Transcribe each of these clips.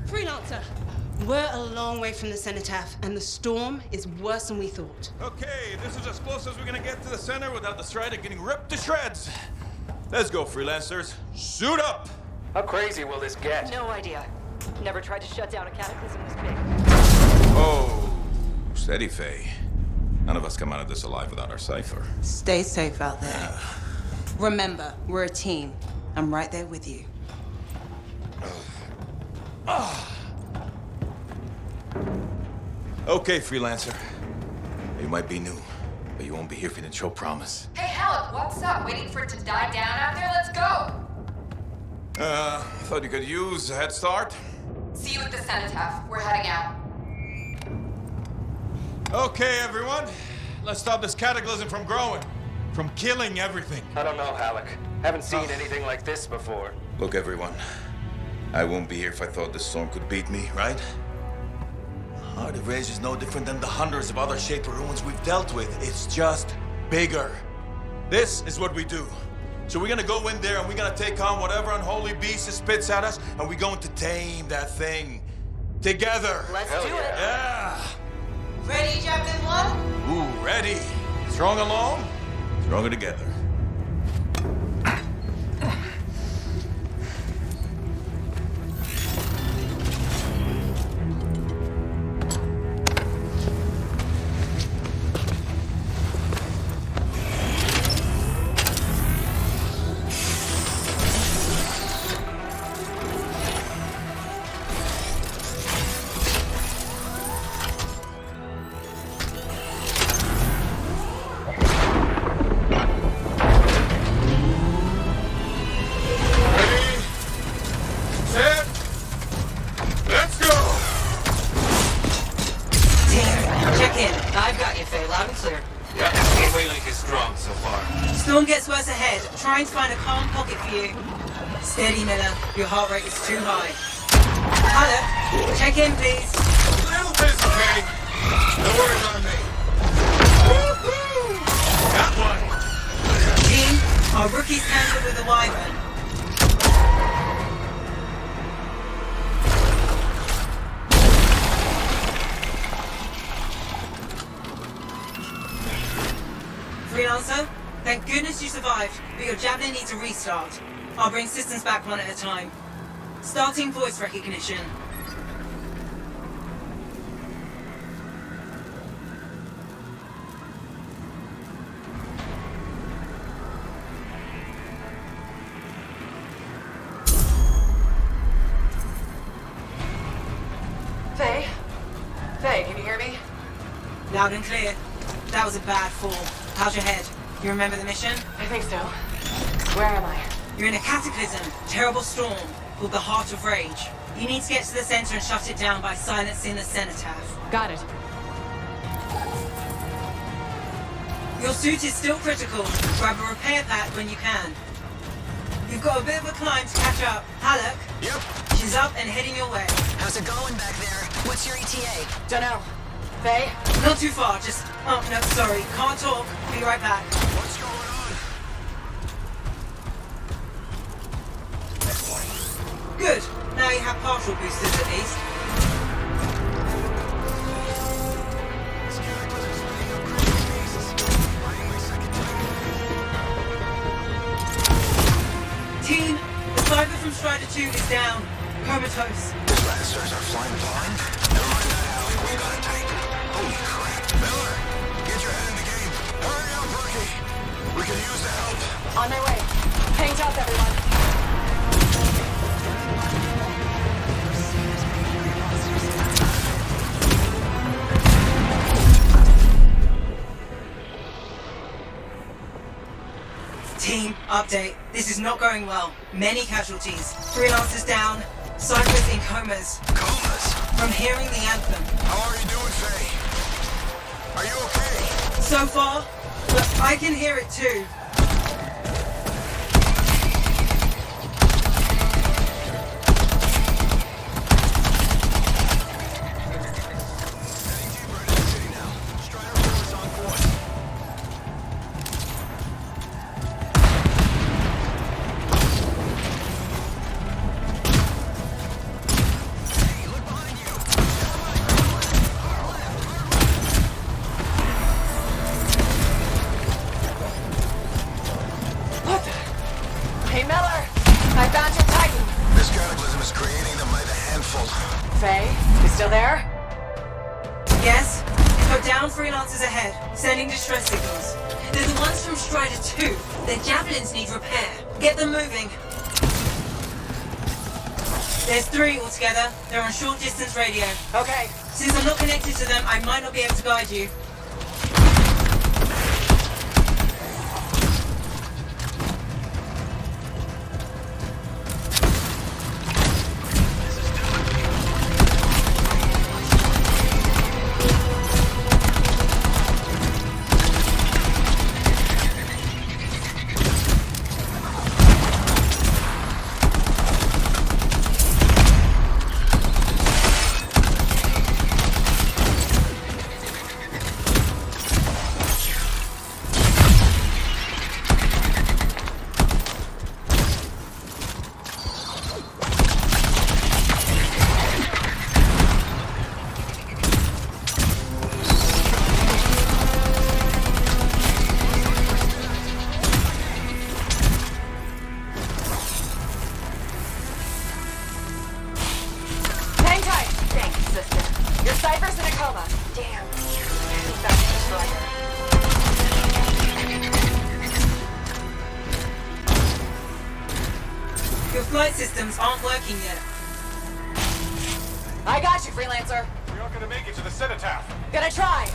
Freelancer, we're a long way from the cenotaph, and the storm is worse than we thought. Okay, this is as close as we're gonna get to the center without the Strider getting ripped to shreds. Let's go, freelancers. Suit up! How crazy will this get? No idea. Never tried to shut down a cataclysm this big. Oh, steady, Faye. None of us come out of this alive without our cipher. Stay safe out there. Remember, we're a team. I'm right there with you. Okay, freelancer. You might be new, but you won't be here if you didn't show promise. Hey, Helen, what's up? Waiting for it to die down out there? Let's go! Thought you could use a head start. See you at the cenotaph. We're heading out. Okay, everyone. Let's stop this cataclysm from growing. From killing everything. I don't know, Halleck. Haven't seen anything like this before. Look, everyone. I won't be here if I thought this storm could beat me, right? Oh, the Rage is no different than the hundreds of other shaped ruins we've dealt with. It's just bigger. This is what we do. So we're gonna go in there and we're gonna take on whatever unholy beast it spits at us, and we're going to tame that thing. Together. Let's do it. Yeah. Ready, Javelin 1? Ooh, ready. Strong alone, stronger together. Storm gets worse ahead. Trying to find a calm pocket for you. Steady, Miller. Your heart rate is too high. Hello. Check in, please. A little busy, Penny. No worries on me. Got one. Team, our rookies handled with a wyvern. Freelancer, thank goodness you survived, but your Javelin needs a restart. I'll bring systems back one at a time. Starting voice recognition. Faye? Faye, can you hear me? Loud and clear. That was a bad fall. How's your head? You remember the mission? I think so. Where am I? You're in a cataclysm, terrible storm, called the Heart of Rage. You need to get to the center and shut it down by silencing the cenotaph. Got it. Your suit is still critical. Grab a repair pack when you can. You've got a bit of a climb to catch up. Halleck? Yep. She's up and heading your way. How's it going back there? What's your ETA? Dunno. Faye? Not too far, just... Oh, no, sorry. Can't talk. Be right back. What's going on? Good. Now you have partial boosters at least. Team, the cyber from Strider 2 is down. Comatose. These blasters are flying blind? Never mind that, Alec. We got it tight. Holy crap. Miller, get your head in the game. Hurry up, rookie. We can use the help. On my way. Hang tough, everyone. Team, update. This is not going well. Many casualties. Freelancers down. Cypher's in comas. Comas? From hearing the Anthem. How are you doing, Faye? Are you okay? So far, but I can hear it too. Heading deeper into the city now. Strider 4 is on course. Still there? Yes? You've got down freelancers ahead, sending distress signals. They're the ones from Strider 2. Their javelins need repair. Get them moving. There's 3 altogether. They're on short distance radio. Okay. Since I'm not connected to them, I might not be able to guide you. Hang tight. Thanks, sister. Your Cypher's in a coma. Damn. That's destroyer. Your flight systems aren't working yet. I got you, freelancer. We aren't gonna make it to the cenotaph. Gonna try.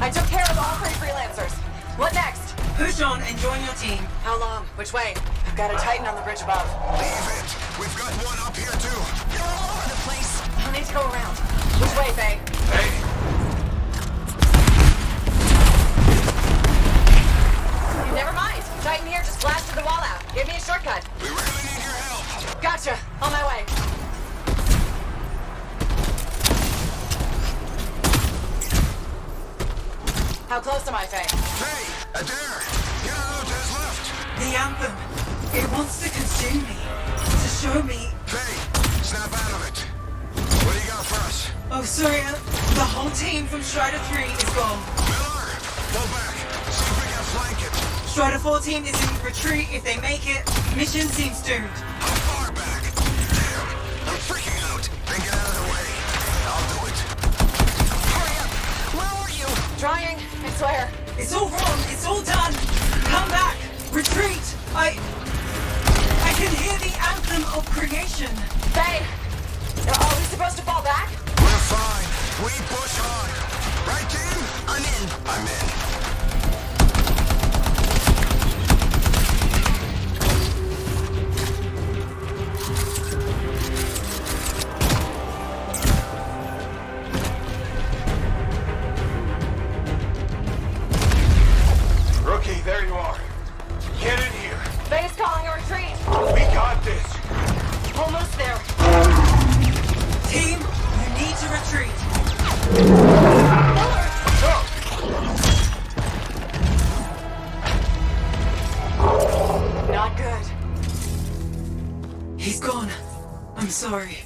I took care of all 3 freelancers. What next? Push on and join your team. How long? Which way? I've got a Titan on the bridge above. Leave it. We've got one up here, too. You're all over the place. I'll need to go around. Which way, Faye? Hey, Never mind. Titan here just blasted the wall out. Give me a shortcut. We really need your help. Gotcha. On my way. How close am I, Faye? Hey, Adair. Get out, there's left. The Anthem. It wants to consume me. To show me. Hey, snap out of it. What do you got for us? Oh, sorry. The whole team from Strider 3 is gone. Miller, pull back. See if we can flank it. Strider 14 is in retreat. If they make it, mission seems doomed. How far back? Damn, I'm freaking out. Then get out of the way. I'll do it. Hurry up. Where were you? Trying. I swear. It's all wrong. It's all done. Come back. Retreat. I can hear the anthem of creation. Faye! Are we supposed to fall back? We're fine. We push on. Right, team? I'm in. I'm in. rookie, there you are. Get in here. Faye's calling a retreat. We got this. Almost there. Team, you need to retreat. Miller! No. Not good. He's gone. I'm sorry.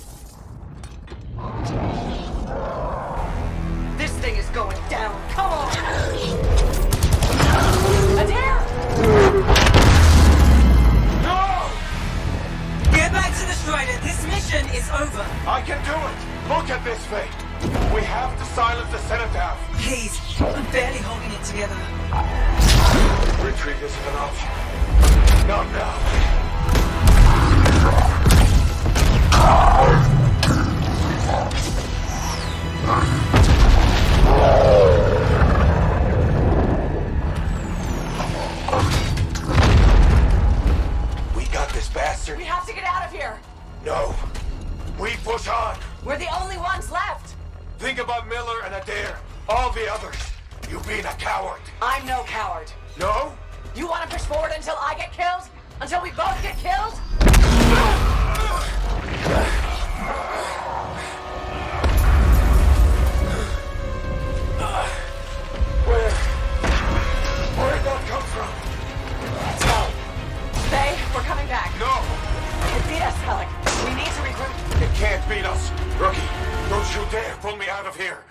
This thing is going down. Come on! Adair! No! Get back to the Strider. This mission is over. I can do it. Look at this thing. We have to silence the cenotaph. Please, I'm barely holding it together. Retreat isn't an option. Not now. We got this bastard. We have to get out of here. No. We push on. We're the only ones left. Think about Miller and Adair. All the others. You being a coward. I'm no coward. No? You want to push forward until I get killed? Until we both get killed? Where'd that come from? Faye, we're coming back. No! It beat us, Alec. We need to regroup. It can't beat us. Rookie, don't you dare pull me out of here.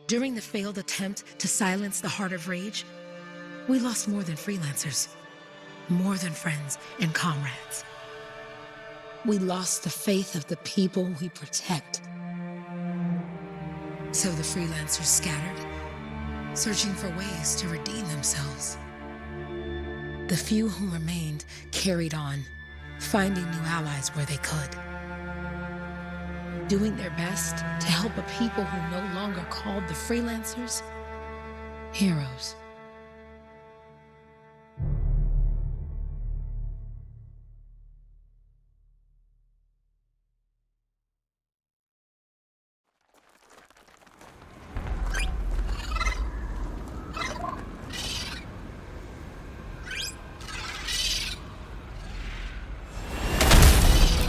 During the failed attempt to silence the Heart of Rage, we lost more than freelancers, more than friends and comrades. We lost the faith of the people we protect. So the freelancers scattered, searching for ways to redeem themselves. The few who remained carried on, finding new allies where they could. Doing their best to help a people who no longer called the freelancers heroes.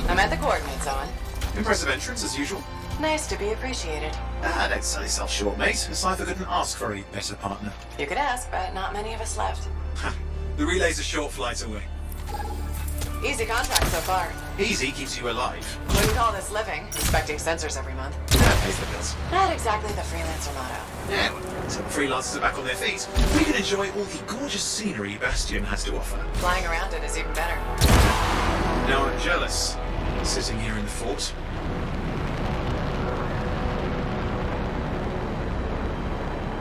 I'm at the coordinates, Owen. Impressive entrance, as usual. Nice to be appreciated. Don't sell yourself short, mate. A cipher couldn't ask for a better partner. You could ask, but not many of us left. The relay's a short flight away. Easy contract so far. Easy keeps you alive. Wouldn't call this living, inspecting sensors every month. Yeah, pays the bills. Not exactly the freelancer motto. Yeah, well, until the freelancers are back on their feet, we can enjoy all the gorgeous scenery Bastion has to offer. Flying around it is even better. Now I'm jealous, sitting here in the fort.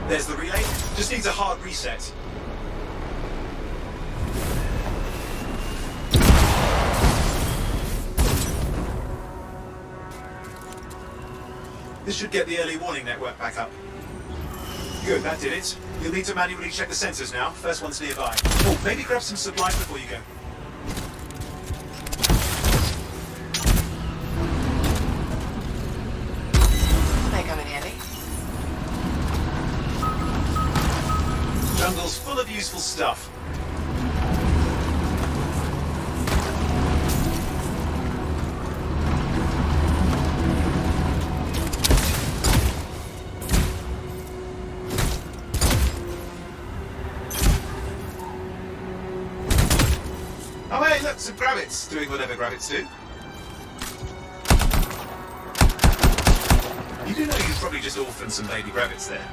There's the relay. Just needs a hard reset. This should get the early warning network back up. Good, that did it. You'll need to manually check the sensors now. First one's nearby. Oh, maybe grab some supplies before you go. May come in handy. Jungle's full of useful stuff. Oh hey, look, some grabbits doing whatever grabbits do. You do know you've probably just orphaned some baby grabbits there.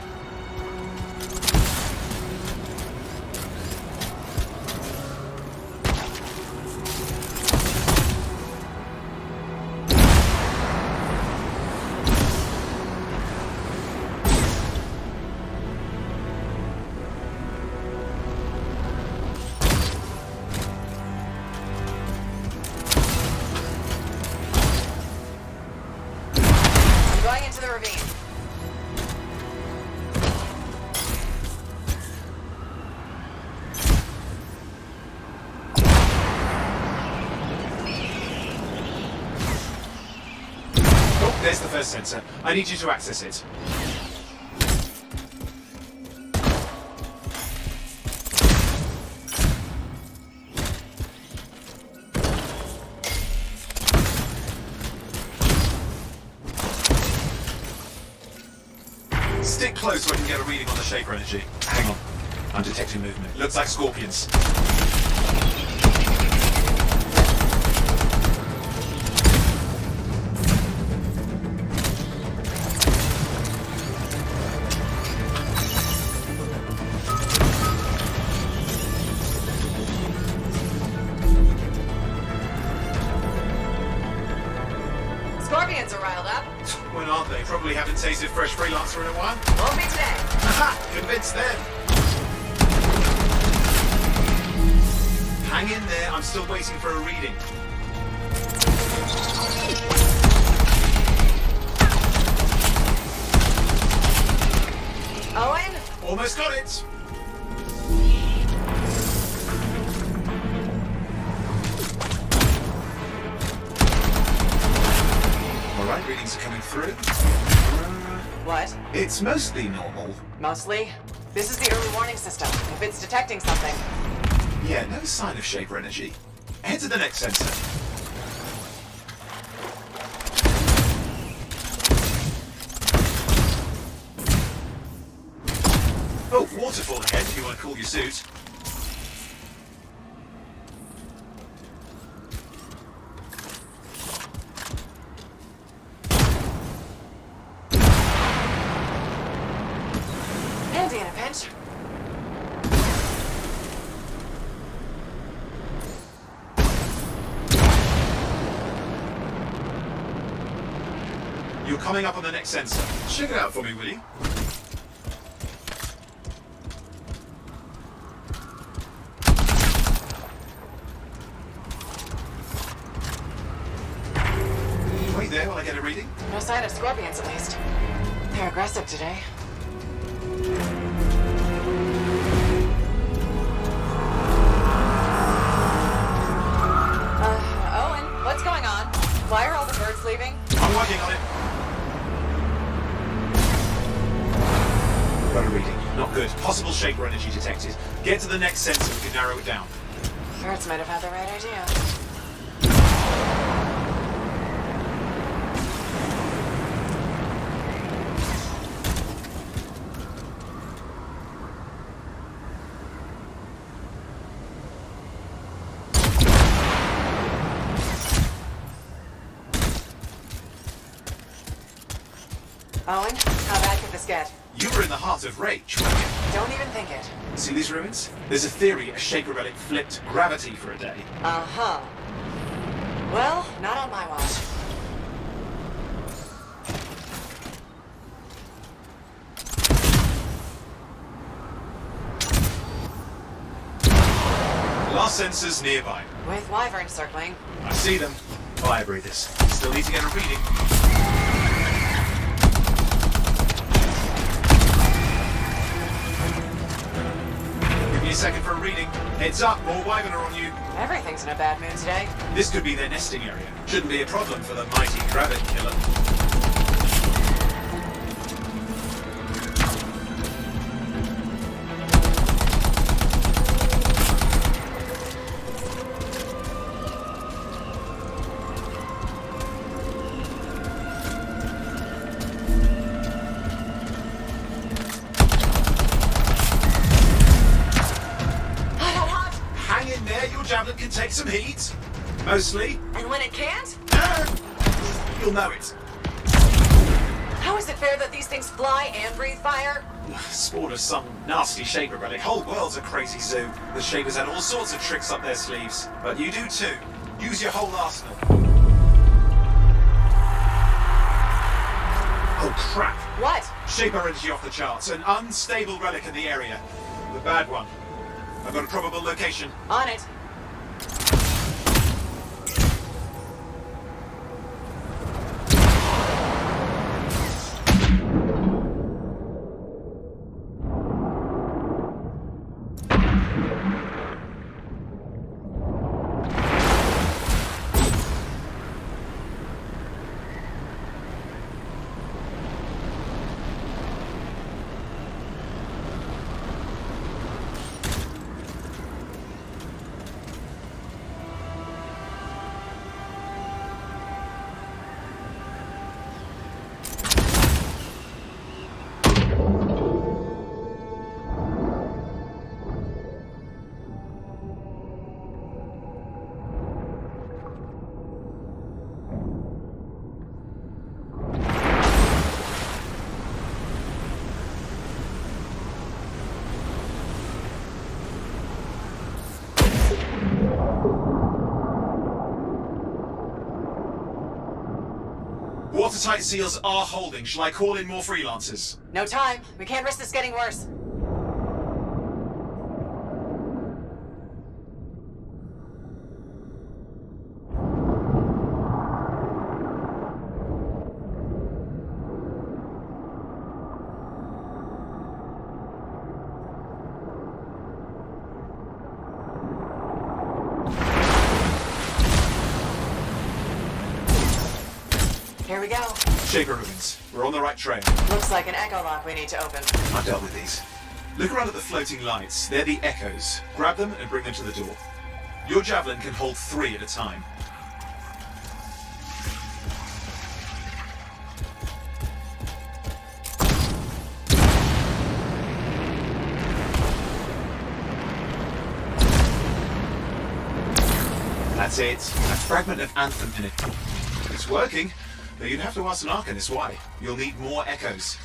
Going into the ravine. Oh, there's the first sensor. I need you to access it. Stick close so I can get a reading on the Shaper energy. Hang on. I'm detecting movement. Looks like scorpions. Scorpions are riled up. When aren't they? Probably haven't tasted fresh freelancer in a while. Won't be today. Aha! Convinced them. Hang in there. I'm still waiting for a reading. Owen? Almost got it. All right, readings are coming through. What? It's mostly normal. Mostly? This is the early warning system. If it's detecting something. Yeah, no sign of Shaper energy. Head to the next sensor. Oh, waterfall ahead if you want to cool your suit. You're coming up on the next sensor. Check it out for me, will you? Wait there while I get a reading. No sign of scorpions, at least. They're aggressive today. Owen, what's going on? Why are all the birds leaving? I'm working on it. Got a reading. Not good. Possible shaper energy detected. Get to the next sensor, we can narrow it down. Birds might have had the right idea. Owen, how bad could this get? You were in the heart of rage, weren't you? Don't even think it. See these ruins? There's a theory a shaper relic flipped gravity for a day. Uh-huh. Well, not on my watch. Last sensors nearby. With wyverns circling. I see them. Fire breathers. Still need to get a reading. Give me a second for a reading. Heads up, more wyvern are on you. Everything's in a bad mood today. This could be their nesting area. Shouldn't be a problem for the mighty rabbit killer. Hang in there, your javelin can take some heat. Mostly. And when it can't? You'll know it. How is it fair that these things fly and breathe fire? Sport of some nasty shaper relic. Whole world's a crazy zoo. The shapers had all sorts of tricks up their sleeves. But you do too. Use your whole arsenal. Oh crap. What? Shaper energy off the charts. An unstable relic in the area. The bad one. I've got a probable location. On it. Watertight seals are holding. Shall I call in more freelancers? No time. We can't risk this getting worse. Here we go. Shaper ruins. We're on the right trail. Looks like an echo lock we need to open. I've dealt with these. Look around at the floating lights. They're the echoes. Grab them and bring them to the door. Your javelin can hold 3 at a time. That's it. A fragment of Anthem in it. It's working, but you'd have to ask an Arcanist why. You'll need more echoes.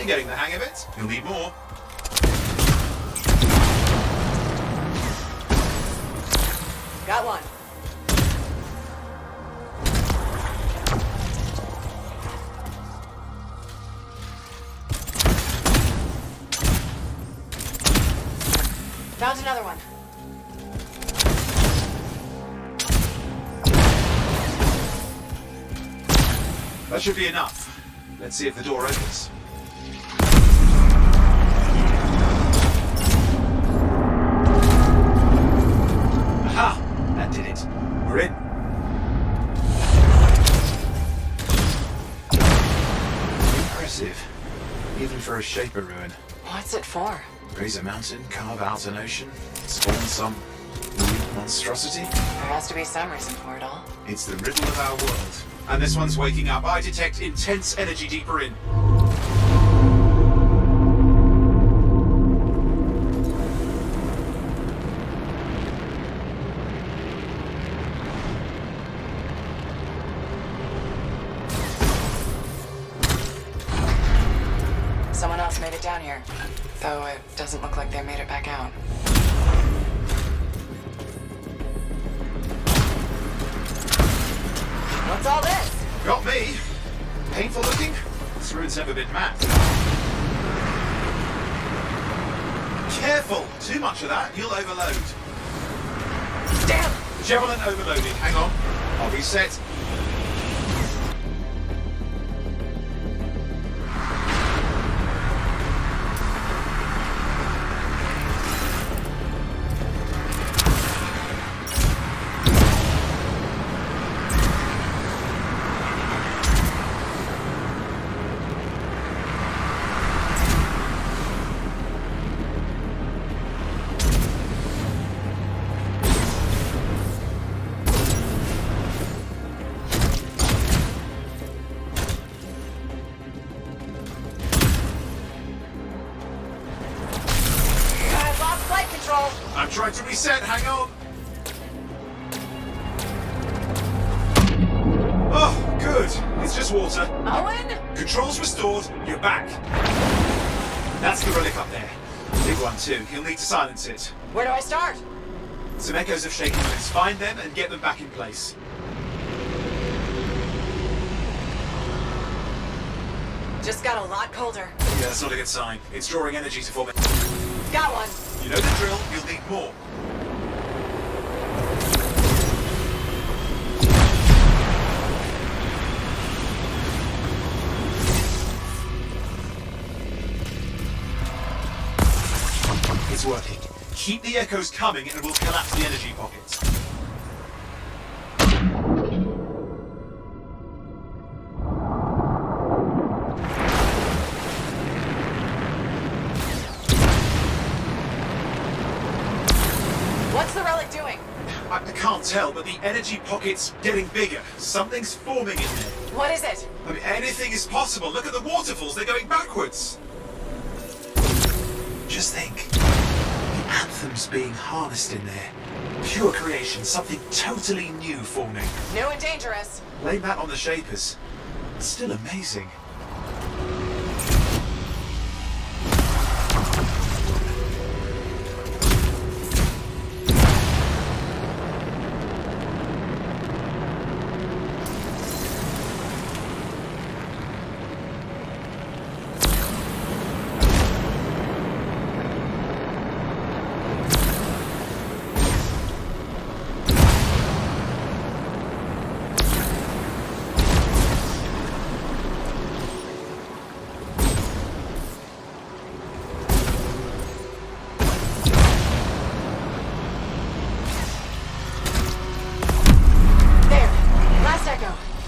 getting the hang of it. You'll need more. Got one. Found another one. That should be enough. Let's see if the door opens. Aha! That did it. We're in. Impressive. Even for a Shaper ruin. What's it for? Raise a mountain, carve out an ocean, spawn some new monstrosity. There has to be some reason for it all. It's the riddle of our world. And this one's waking up. I detect intense energy deeper in. Someone else made it down here. Though it doesn't look like they made it back out. What's all this? Got me. Painful looking. This ruin's never been mapped. Careful. Too much of that, you'll overload. Damn! Javelin overloading. Hang on. I'll reset. I'm trying to reset, hang on. Oh, good. It's just water. Owen? Controls restored, you're back. That's the relic up there. Big one too. You'll need to silence it. Where do I start? Some echoes of shaking roots. Find them and get them back in place. Just got a lot colder. Yeah, that's not a good sign. It's drawing energy to form it. Got one. You know the drill, you'll need more. It's working. Keep the echoes coming and we'll collapse the energy pockets. What's the relic doing? I can't tell, but the energy pocket's getting bigger. Something's forming in there. What is it? I mean, anything is possible. Look at the waterfalls, they're going backwards. Just think. The Anthem's being harnessed in there. Pure creation, something totally new forming. New and dangerous. Blame that on the Shapers. It's still amazing.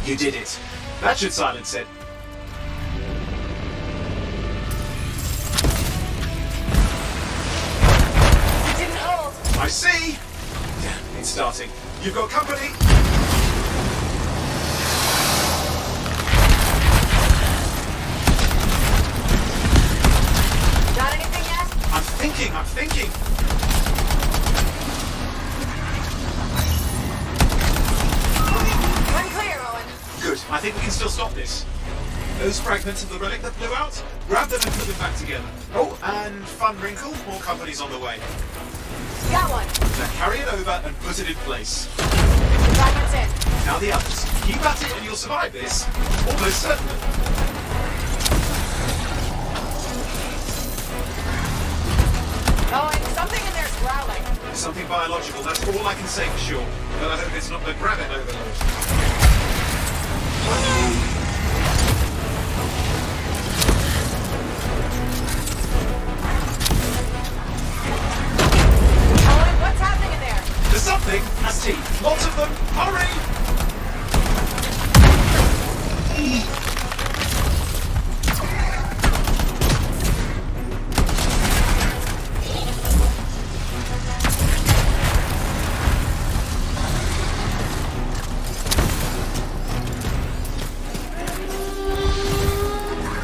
You did it. That should silence it. It didn't hold. I see. It's starting. You've got company. Got anything yet? I'm thinking. I'm clear, Owen. Good. I think we can still stop this. Those fragments of the relic that blew out, grab them and put them back together. Oh, and fun wrinkle, more companies on the way. Got one. Now carry it over and put it in place. Fragments in. Now the others. Keep at it and you'll survive this. Almost certainly. Oh, and something in there's growling. Something biological, that's all I can say for sure. But I hope it's not the grabbit overload. Owen, what's happening in there? There's something has teeth. Lots of them. Hurry!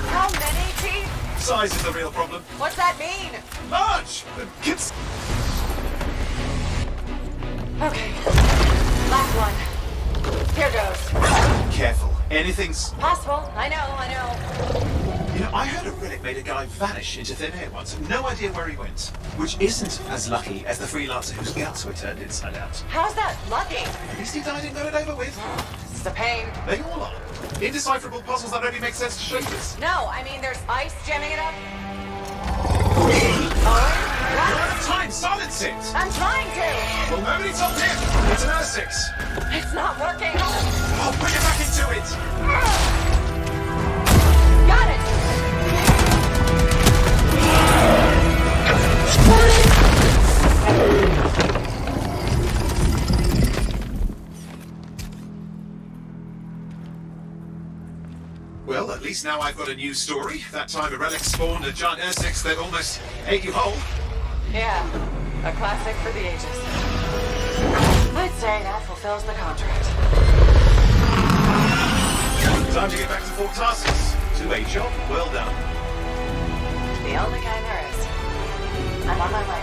How many teeth? Size is the real problem. What's that mean? Large! Kids. Okay. Last one. Here goes. Careful. Anything's. Possible. I know. You know, I heard a relic made a guy vanish into thin air once. No idea where he went. Which isn't as lucky as the freelancer whose guts were turned inside out. How's that lucky? At least he died and got it over with. It's a pain. They all are. Indecipherable puzzles that only make sense to shapers. No, I mean there's ice jamming it up. You're Owen, out of time. Silence it. I'm trying to. Well, nobody told him. It's an R6. It's not working. I'll put you back into it. Got it. Well, at least now I've got a new story. That time a relic spawned a giant R6 that almost ate you whole. Yeah, a classic for the ages. I'd say that fulfills the contract. Time to get back to Fort Tarsus. To a job well done. The only kind there is. I'm on my way.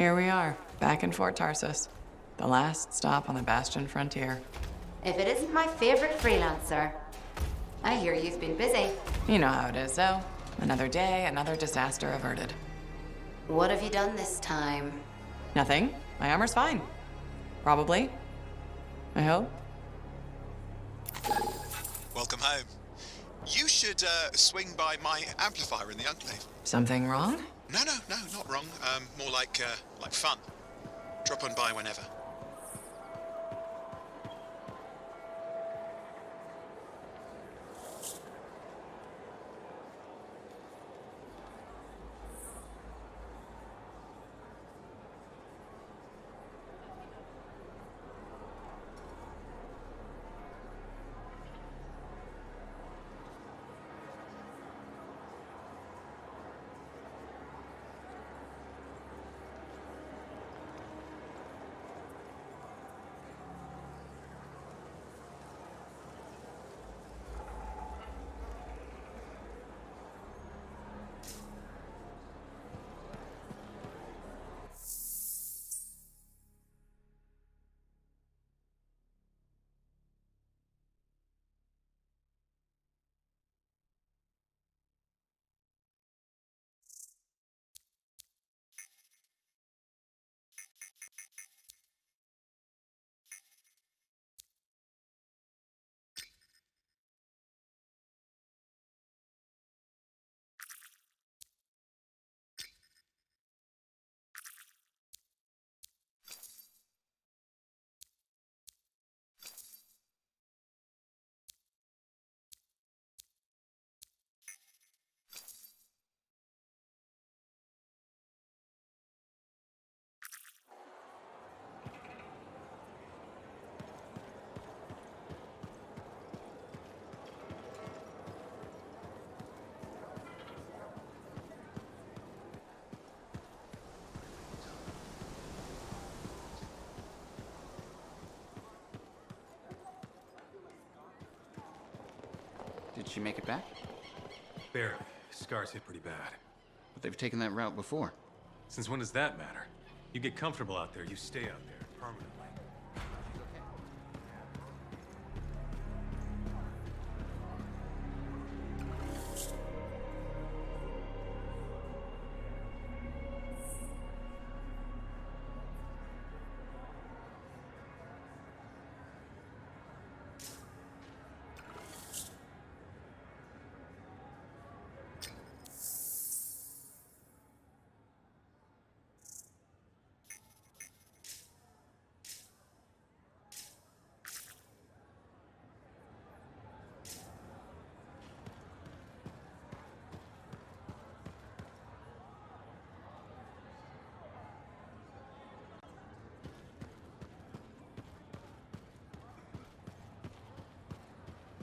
Here we are, back in Fort Tarsus. The last stop on the Bastion frontier. If it isn't my favorite freelancer. I hear you've been busy. You know how it is, though. Another day, another disaster averted. What have you done this time? Nothing. My armor's fine. Probably. I hope. Welcome home. You should swing by my amplifier in the Enclave. Something wrong? No, not wrong. More like fun. Drop on by whenever. Did she make it back? Barely. Scars hit pretty bad. But they've taken that route before. Since when does that matter? You get comfortable out there, you stay out there permanently.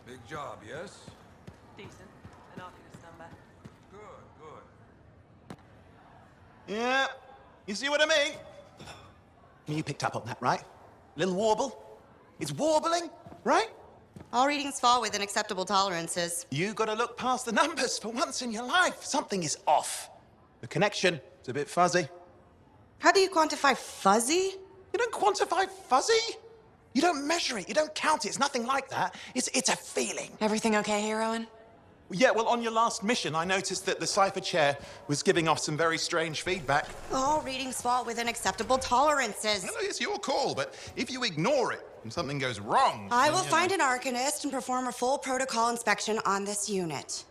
Big job, yes? Decent. An archivist number. Good, good. Yeah, you see what I mean? You picked up on that, right? Little warble? It's warbling, right? All readings fall within acceptable tolerances. You gotta look past the numbers for once in your life. Something is off. The connection is a bit fuzzy. How do you quantify fuzzy? You don't quantify fuzzy? You don't measure it, you don't count it, it's nothing like that. It's a feeling. Everything okay here, Owen? Yeah, well, on your last mission, I noticed that the cipher chair was giving off some very strange feedback. All readings fall within acceptable tolerances. Well, it's your call, but if you ignore it and something goes wrong... I will find an arcanist and perform a full protocol inspection on this unit.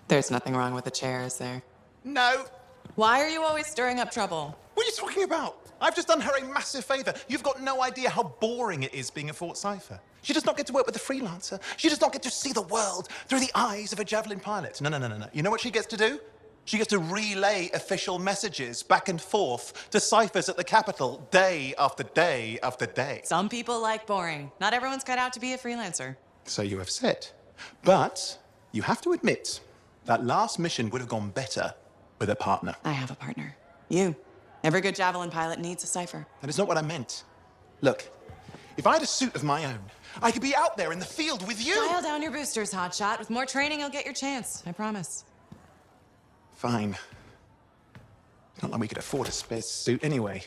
There's nothing wrong with the chair, is there? No. Why are you always stirring up trouble? What are you talking about? I've just done her a massive favor. You've got no idea how boring it is being a Fort Cipher. She does not get to work with a freelancer. She does not get to see the world through the eyes of a javelin pilot. No. You know what she gets to do? She gets to relay official messages back and forth to ciphers at the Capitol day after day after day. Some people like boring. Not everyone's cut out to be a freelancer. So you have said. But you have to admit, that last mission would have gone better with a partner. I have a partner. You. Every good javelin pilot needs a cipher. That is not what I meant. Look, if I had a suit of my own, I could be out there in the field with you. Dial down your boosters, hotshot. With more training, you'll get your chance. I promise. Fine. It's not like we could afford a spare suit anyway.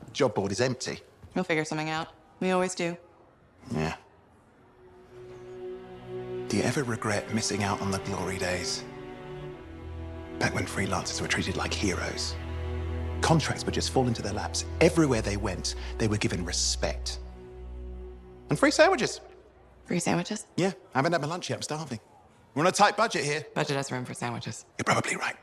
The job board is empty. We'll figure something out. We always do. Yeah. Do you ever regret missing out on the glory days? Back when freelancers were treated like heroes. Contracts would just fall into their laps. Everywhere they went, they were given respect. And free sandwiches. Free sandwiches? Yeah, I haven't had my lunch yet. I'm starving. We're on a tight budget here. Budget has room for sandwiches. You're probably right.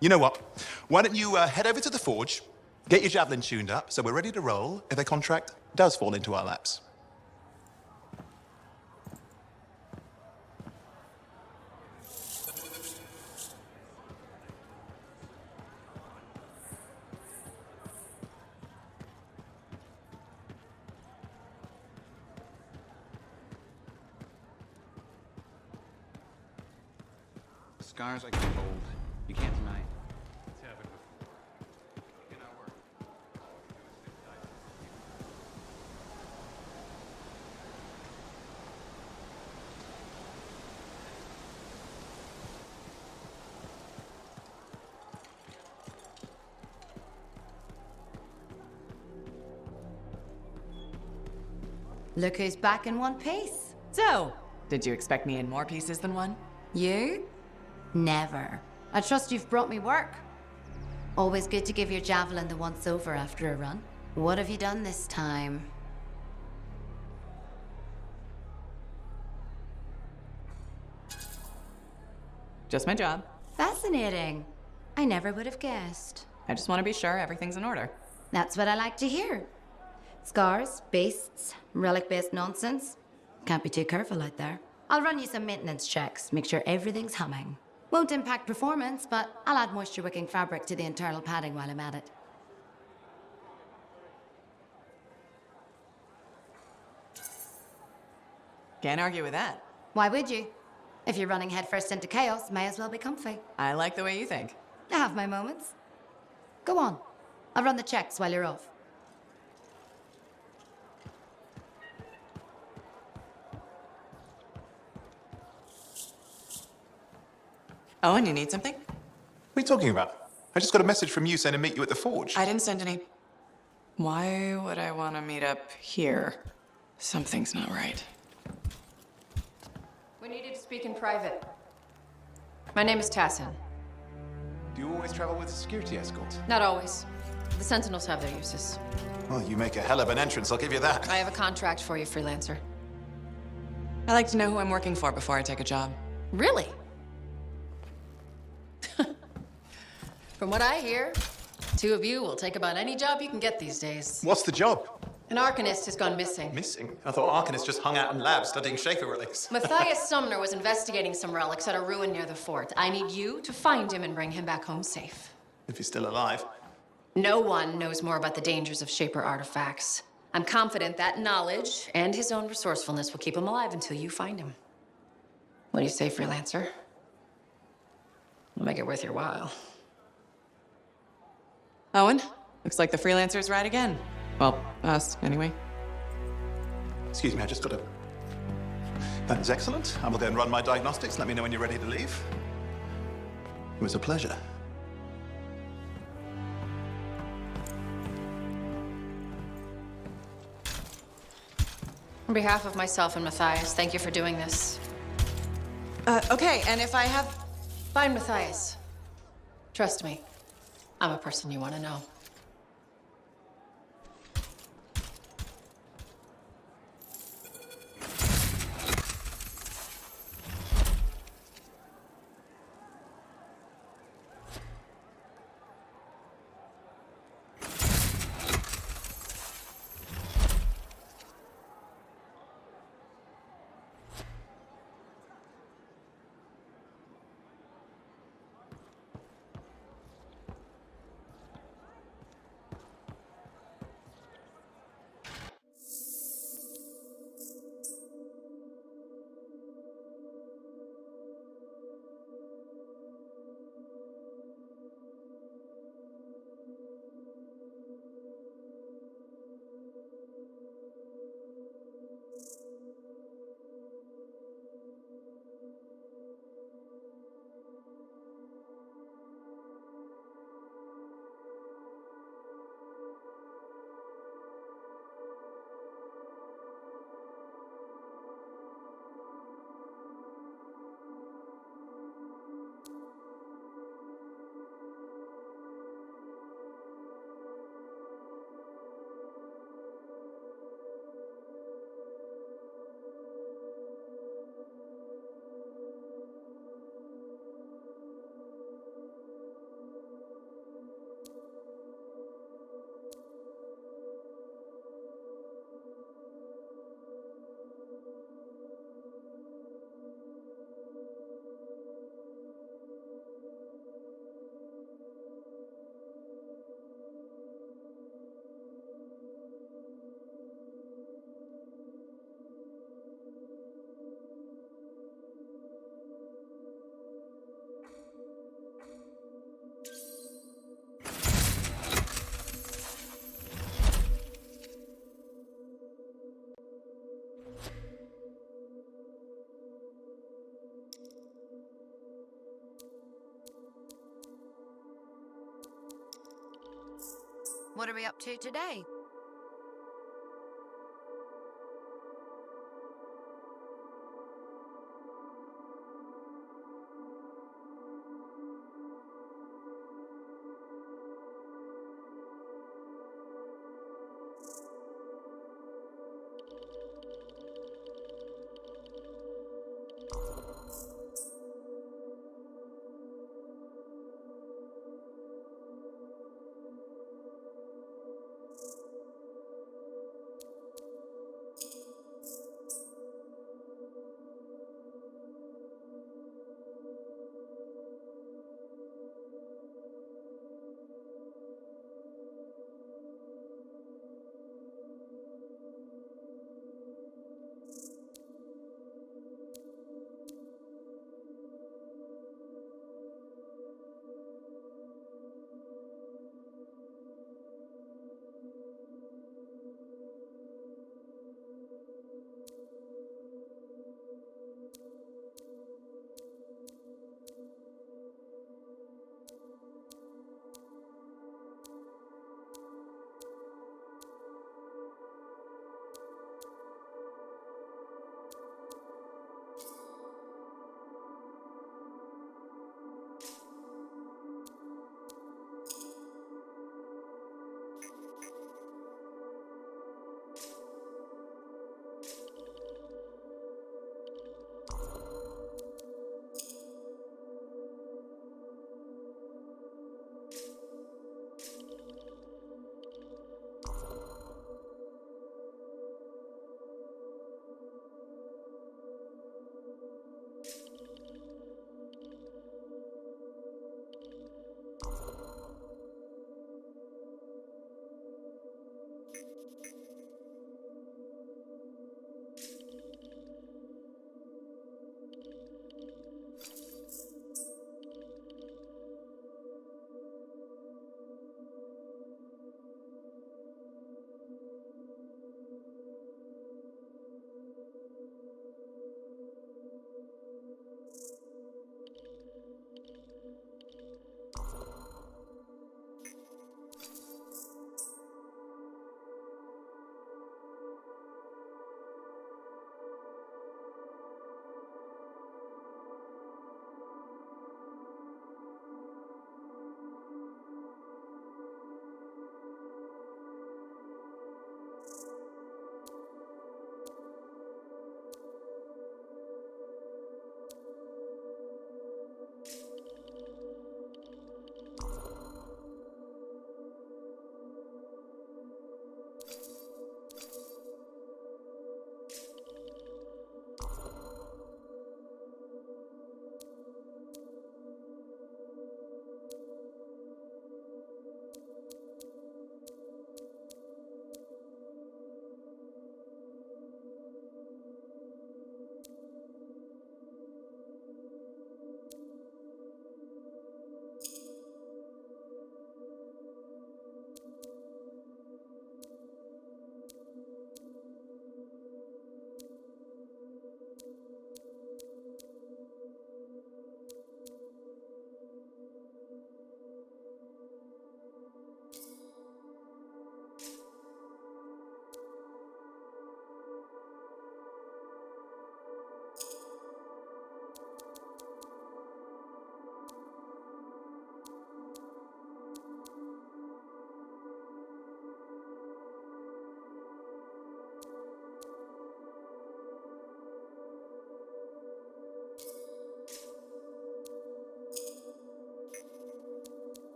You know what? Why don't you head over to the forge, get your javelin tuned up, so we're ready to roll if a contract does fall into our laps. Scars I can hold. You can't deny it. It's happened before. You know, work. Look who's back in one piece. So, did you expect me in more pieces than one? You? Never. I trust you've brought me work. Always good to give your javelin the once-over after a run. What have you done this time? Just my job. Fascinating. I never would have guessed. I just want to be sure everything's in order. That's what I like to hear. Scars, beasts, relic-based nonsense. Can't be too careful out there. I'll run you some maintenance checks, make sure everything's humming. Won't impact performance, but I'll add moisture-wicking fabric to the internal padding while I'm at it. Can't argue with that. Why would you? If you're running headfirst into chaos, may as well be comfy. I like the way you think. I have my moments. Go on. I'll run the checks while you're off. Oh, and you need something? What are you talking about? I just got a message from you saying to meet you at the forge. I didn't send any. Why would I want to meet up here? Something's not right. We needed to speak in private. My name is Tassin. Do you always travel with a security escort? Not always. The Sentinels have their uses. Well, you make a hell of an entrance, I'll give you that. I have a contract for you, freelancer. I like to know who I'm working for before I take a job. Really? From what I hear, two of you will take about any job you can get these days. What's the job? An Arcanist has gone missing. Missing? I thought Arcanists just hung out in labs studying Schaefer relics. Matthias Sumner was investigating some relics at a ruin near the fort. I need you to find him and bring him back home safe. If he's still alive. No one knows more about the dangers of Shaper artifacts. I'm confident that knowledge and his own resourcefulness will keep him alive until you find him. What do you say, freelancer? We'll make it worth your while. Owen, looks like the freelancer's right again. Well, us, anyway. Excuse me, I just got to... That is excellent. I will go and run my diagnostics. Let me know when you're ready to leave. It was a pleasure. On behalf of myself and Matthias, thank you for doing this. Okay, and if I have... Find Matthias. Trust me, I'm a person you want to know. What are we up to today?